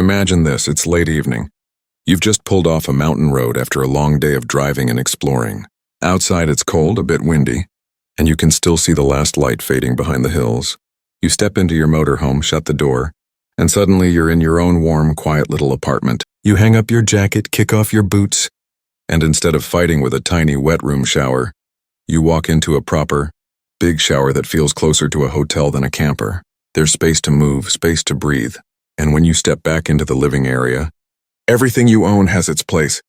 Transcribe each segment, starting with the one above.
Imagine this, it's late evening. You've just pulled off a mountain road after a long day of driving and exploring. Outside it's cold, a bit windy, and you can still see the last light fading behind the hills. You step into your motorhome, shut the door, and suddenly you're in your own warm, quiet little apartment. You hang up your jacket, kick off your boots, and instead of fighting with a tiny wet room shower, you walk into a proper, big shower that feels closer to a hotel than a camper. There's space to move, space to breathe, and when you step back into the living area, everything you own has its place,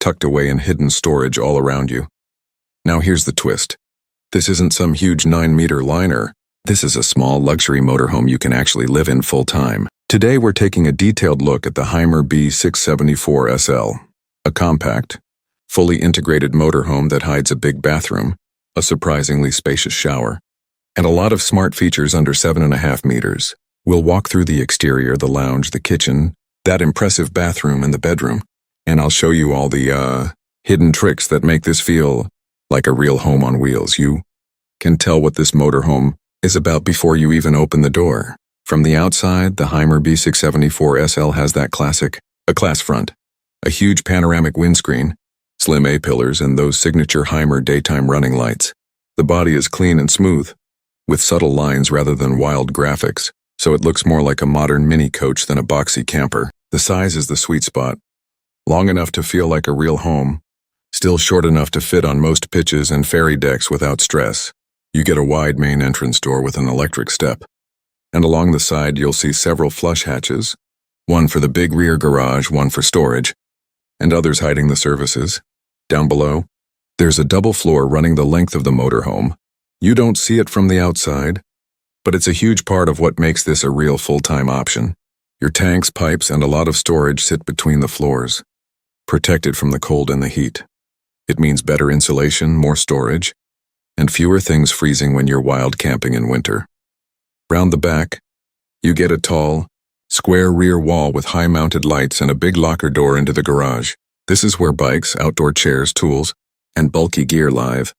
tucked away in hidden storage all around you. Now here's the twist. This isn't some huge 9-meter liner. This is a small luxury motorhome you can actually live in full-time. Today we're taking a detailed look at the Hymer B674 SL, a compact, fully integrated motorhome that hides a big bathroom, a surprisingly spacious shower, and a lot of smart features under 7.5 meters. We'll walk through the exterior, the lounge, the kitchen, that impressive bathroom and the bedroom, and I'll show you all the hidden tricks that make this feel like a real home on wheels. You can tell what this motorhome is about before you even open the door. From the outside, the Hymer B674 SL has that class front, a huge panoramic windscreen, slim A-pillars, and those signature Hymer daytime running lights. The body is clean and smooth, with subtle lines rather than wild graphics, so it looks more like a modern mini coach than a boxy camper. The size is the sweet spot, long enough to feel like a real home, still short enough to fit on most pitches and ferry decks without stress. You get a wide main entrance door with an electric step, and along the side you'll see several flush hatches, one for the big rear garage, one for storage, and others hiding the services. Down below, there's a double floor running the length of the motorhome. You don't see it from the outside, but it's a huge part of what makes this a real full-time option. Your tanks, pipes, and a lot of storage sit between the floors, protected from the cold and the heat. It means better insulation, more storage, and fewer things freezing when you're wild camping in winter. Round the back, you get a tall, square rear wall with high-mounted lights and a big locker door into the garage. This is where bikes, outdoor chairs, tools, and bulky gear live,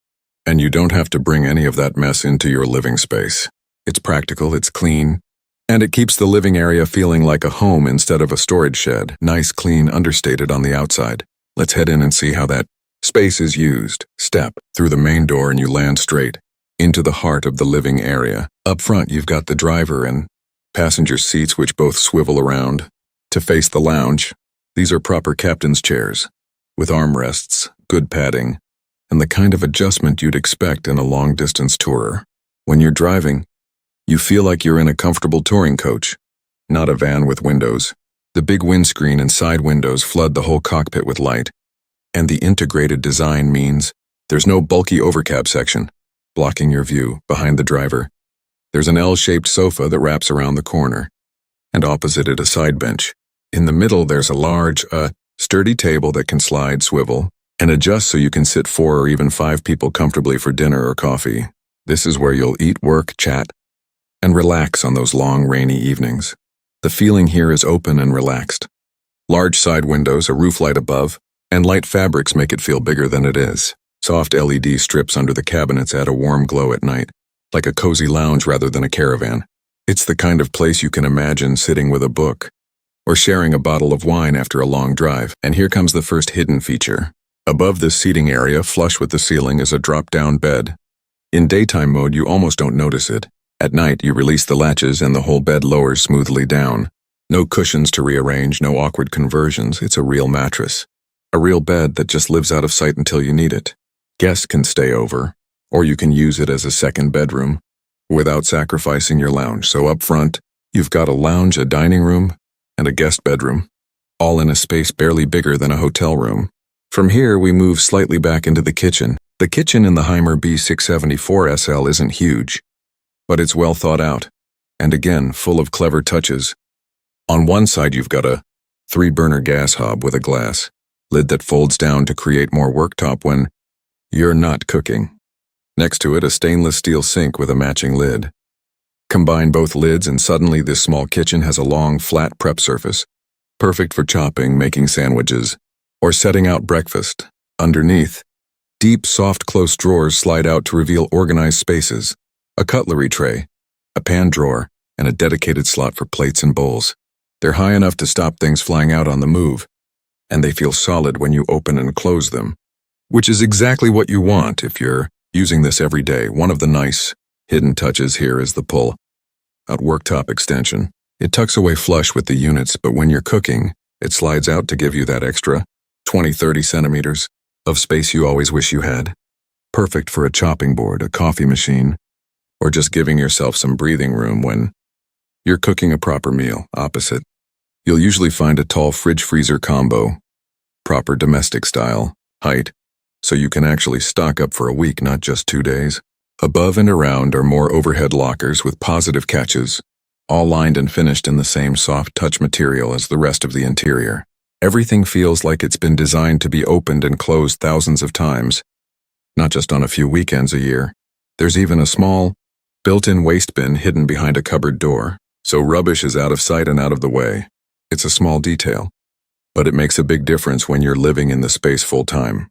and you don't have to bring any of that mess into your living space. It's practical, it's clean, and it keeps the living area feeling like a home instead of a storage shed. Nice, clean, understated on the outside. Let's head in and see how that space is used. Step through the main door and you land straight into the heart of the living area. Up front, you've got the driver and passenger seats, which both swivel around to face the lounge. These are proper captain's chairs, with armrests, good padding, and the kind of adjustment you'd expect in a long-distance tourer. When you're driving, you feel like you're in a comfortable touring coach, not a van with windows. The big windscreen and side windows flood the whole cockpit with light, and the integrated design means there's no bulky overcab section blocking your view. Behind the driver, there's an L-shaped sofa that wraps around the corner, and opposite it a side bench. In the middle, there's a large, sturdy table that can slide, swivel, and adjust so you can sit 4 or even 5 people comfortably for dinner or coffee. This is where you'll eat, work, chat, and relax on those long, rainy evenings. The feeling here is open and relaxed. Large side windows, a roof light above, and light fabrics make it feel bigger than it is. Soft LED strips under the cabinets add a warm glow at night, like a cozy lounge rather than a caravan. It's the kind of place you can imagine sitting with a book, or sharing a bottle of wine after a long drive. And here comes the first hidden feature. Above this seating area, flush with the ceiling, is a drop-down bed. In daytime mode, you almost don't notice it. At night, you release the latches and the whole bed lowers smoothly down. No cushions to rearrange, no awkward conversions. It's a real mattress. A real bed that just lives out of sight until you need it. Guests can stay over, or you can use it as a second bedroom without sacrificing your lounge. So up front, you've got a lounge, a dining room, and a guest bedroom, all in a space barely bigger than a hotel room. From here, we move slightly back into the kitchen. The kitchen in the Hymer B674 SL isn't huge, but it's well thought out, and again, full of clever touches. On one side, you've got a 3-burner gas hob with a glass lid that folds down to create more worktop when you're not cooking. Next to it, a stainless steel sink with a matching lid. Combine both lids and suddenly this small kitchen has a long, flat prep surface, perfect for chopping, making sandwiches, or setting out breakfast. Underneath, deep, soft, close drawers slide out to reveal organized spaces, a cutlery tray, a pan drawer, and a dedicated slot for plates and bowls. They're high enough to stop things flying out on the move, and they feel solid when you open and close them, which is exactly what you want if you're using this every day. One of the nice hidden touches here is the pull-out worktop extension. It tucks away flush with the units, but when you're cooking, it slides out to give you that extra 20-30 centimeters of space you always wish you had. Perfect for a chopping board, a coffee machine, or just giving yourself some breathing room when you're cooking a proper meal. Opposite, you'll usually find a tall fridge-freezer combo, proper domestic style, height, so you can actually stock up for a week, not just 2 days. Above and around are more overhead lockers with positive catches, all lined and finished in the same soft touch material as the rest of the interior. Everything feels like it's been designed to be opened and closed thousands of times, not just on a few weekends a year. There's even a small, built-in waste bin hidden behind a cupboard door, so rubbish is out of sight and out of the way. It's a small detail, but it makes a big difference when you're living in the space full-time.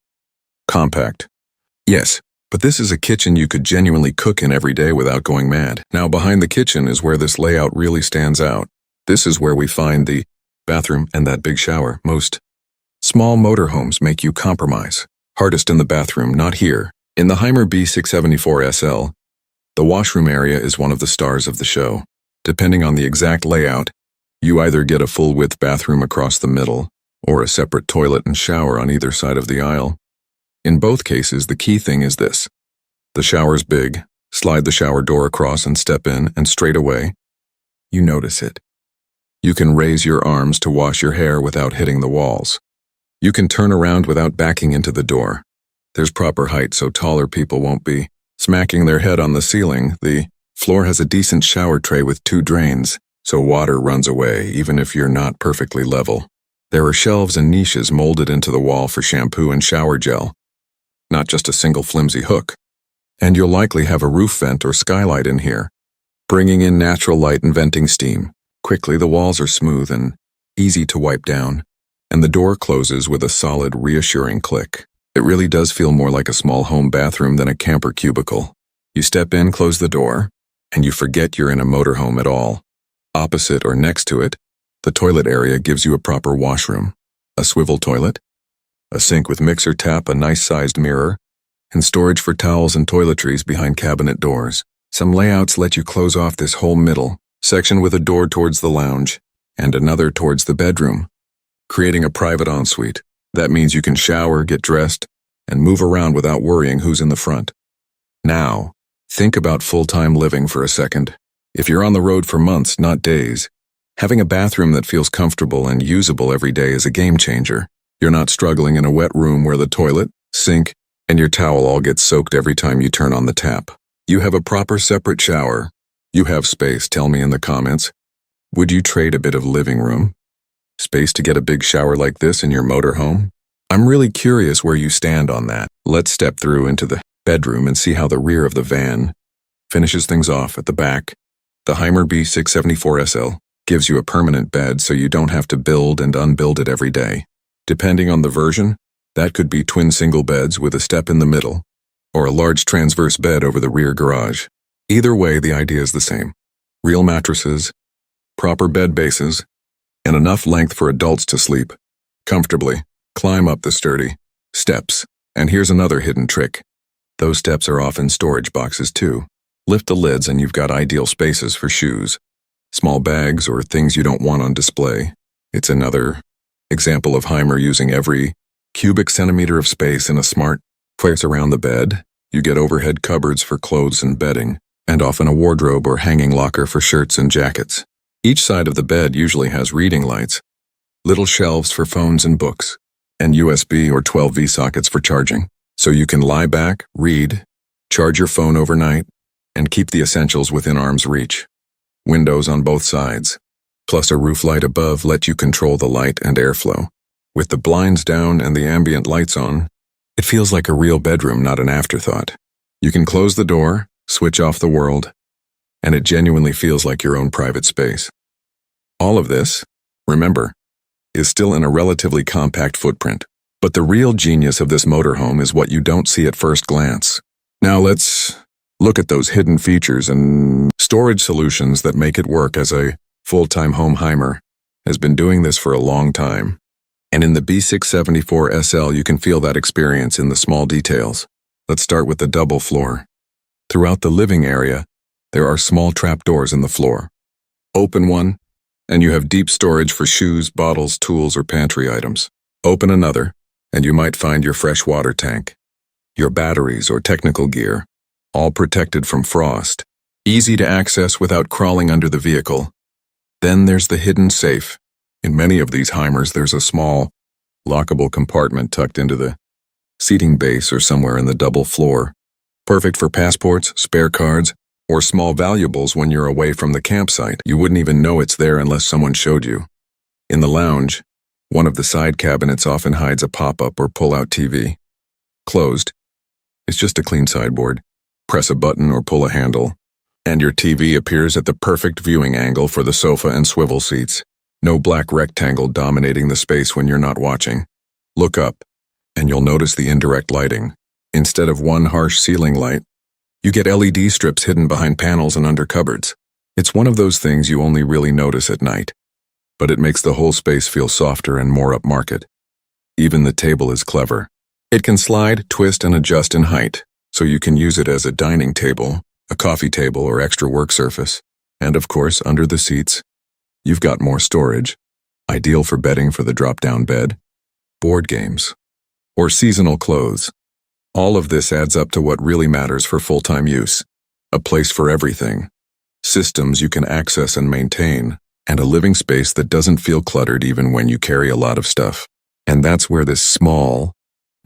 Compact. Yes, but this is a kitchen you could genuinely cook in every day without going mad. Now, behind the kitchen is where this layout really stands out. This is where we find the bathroom and that big shower. Most small motorhomes make you compromise. Hardest in the bathroom, not here. In the Hymer B674 SL, the washroom area is one of the stars of the show. Depending on the exact layout, you either get a full-width bathroom across the middle or a separate toilet and shower on either side of the aisle. In both cases, the key thing is this. The shower's big. Slide the shower door across and step in, and straight away, you notice it. You can raise your arms to wash your hair without hitting the walls. You can turn around without backing into the door. There's proper height so taller people won't be smacking their head on the ceiling. The floor has a decent shower tray with 2 drains, so water runs away even if you're not perfectly level. There are shelves and niches molded into the wall for shampoo and shower gel, not just a single flimsy hook. And you'll likely have a roof vent or skylight in here, bringing in natural light and venting steam. Quickly, the walls are smooth and easy to wipe down, and the door closes with a solid, reassuring click. It really does feel more like a small home bathroom than a camper cubicle. You step in, close the door, and you forget you're in a motorhome at all. Opposite or next to it, the toilet area gives you a proper washroom, a swivel toilet, a sink with mixer tap, a nice-sized mirror, and storage for towels and toiletries behind cabinet doors. Some layouts let you close off this whole middle section with a door towards the lounge and another towards the bedroom, creating a private ensuite. That means you can shower, get dressed, and move around without worrying who's in the front. Now, think about full-time living for a second. If you're on the road for months, not days, having a bathroom that feels comfortable and usable every day is a game changer. You're not struggling in a wet room where the toilet, sink, and your towel all get soaked every time you turn on the tap. You have a proper separate shower. You have space. Tell me in the comments, would you trade a bit of living room space to get a big shower like this in your motorhome? I'm really curious where you stand on that. Let's step through into the bedroom and see how the rear of the van finishes things off. At the back, the Hymer B674 SL gives you a permanent bed so you don't have to build and unbuild it every day. Depending on the version, that could be twin single beds with a step in the middle, or a large transverse bed over the rear garage. Either way, the idea is the same. Real mattresses, proper bed bases, and enough length for adults to sleep comfortably. Climb up the sturdy steps. And here's another hidden trick. Those steps are often storage boxes too. Lift the lids and you've got ideal spaces for shoes, small bags, or things you don't want on display. It's another example of Hymer using every cubic centimeter of space in a smart place around the bed. You get overhead cupboards for clothes and bedding, and often a wardrobe or hanging locker for shirts and jackets. Each side of the bed usually has reading lights, little shelves for phones and books, and USB or 12V sockets for charging. So you can lie back, read, charge your phone overnight, and keep the essentials within arm's reach. Windows on both sides, plus a roof light above let you control the light and airflow. With the blinds down and the ambient lights on, it feels like a real bedroom, not an afterthought. You can close the door, switch off the world, and it genuinely feels like your own private space. All of this, remember, is still in a relatively compact footprint. But the real genius of this motorhome is what you don't see at first glance. Now let's look at those hidden features and storage solutions that make it work as a full-time home Hymer. has been doing this for a long time. And in the B674 SL, you can feel that experience in the small details. Let's start with the double floor. Throughout the living area, there are small trapdoors in the floor. Open one, and you have deep storage for shoes, bottles, tools, or pantry items. Open another, and you might find your fresh water tank, your batteries or technical gear, all protected from frost, easy to access without crawling under the vehicle. Then there's the hidden safe. In many of these Hymers, there's a small, lockable compartment tucked into the seating base or somewhere in the double floor, perfect for passports, spare cards, or small valuables when you're away from the campsite. You wouldn't even know it's there unless someone showed you. In the lounge, one of the side cabinets often hides a pop-up or pull-out TV. Closed. It's just a clean sideboard. Press a button or pull a handle, and your TV appears at the perfect viewing angle for the sofa and swivel seats. No black rectangle dominating the space when you're not watching. Look up, and you'll notice the indirect lighting. Instead of one harsh ceiling light, you get LED strips hidden behind panels and under cupboards. It's one of those things you only really notice at night, but it makes the whole space feel softer and more upmarket. Even the table is clever. It can slide, twist, and adjust in height, so you can use it as a dining table, a coffee table, or extra work surface. And of course, under the seats, you've got more storage, ideal for bedding for the drop-down bed, board games, or seasonal clothes. All of this adds up to what really matters for full-time use. A place for everything, systems you can access and maintain, and a living space that doesn't feel cluttered even when you carry a lot of stuff. And that's where this small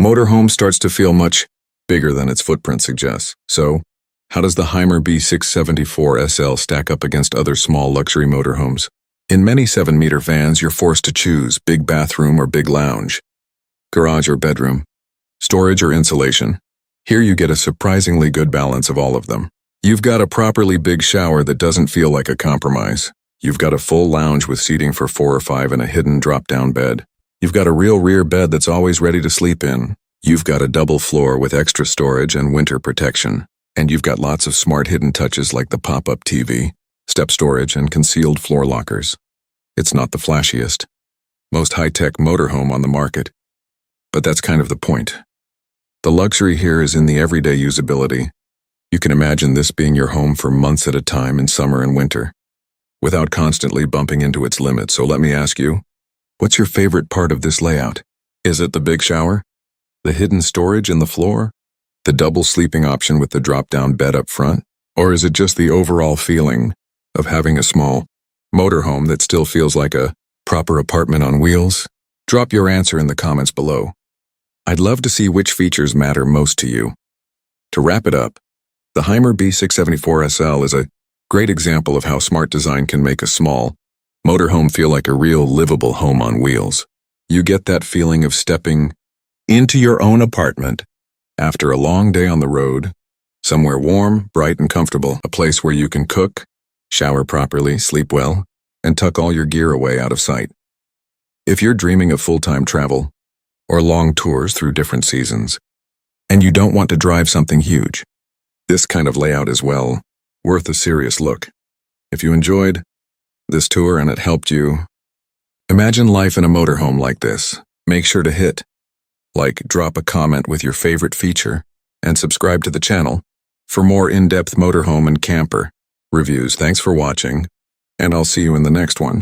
motorhome starts to feel much bigger than its footprint suggests. So, how does the Hymer B674 SL stack up against other small luxury motorhomes? In many 7-meter vans, you're forced to choose big bathroom or big lounge, garage or bedroom, storage or insulation. Here you get a surprisingly good balance of all of them. You've got a properly big shower that doesn't feel like a compromise. You've got a full lounge with seating for 4 or 5 and a hidden drop-down bed. You've got a real rear bed that's always ready to sleep in. You've got a double floor with extra storage and winter protection. And you've got lots of smart hidden touches like the pop-up TV, step storage, and concealed floor lockers. It's not the flashiest, most high-tech motorhome on the market, but that's kind of the point. The luxury here is in the everyday usability. You can imagine this being your home for months at a time in summer and winter, without constantly bumping into its limits. So let me ask you, what's your favorite part of this layout? Is it the big shower? The hidden storage in the floor? The double sleeping option with the drop-down bed up front? Or is it just the overall feeling of having a small motorhome that still feels like a proper apartment on wheels? Drop your answer in the comments below. I'd love to see which features matter most to you. To wrap it up, the Hymer B674 SL is a great example of how smart design can make a small motorhome feel like a real livable home on wheels. You get that feeling of stepping into your own apartment after a long day on the road, somewhere warm, bright, and comfortable, a place where you can cook, shower properly, sleep well, and tuck all your gear away out of sight. If you're dreaming of full-time travel or long tours through different seasons, and you don't want to drive something huge, this kind of layout is, well, worth a serious look. If you enjoyed this tour and it helped you imagine life in a motorhome like this, make sure to hit like, drop a comment with your favorite feature, and subscribe to the channel for more in-depth motorhome and camper reviews. Thanks for watching, and I'll see you in the next one.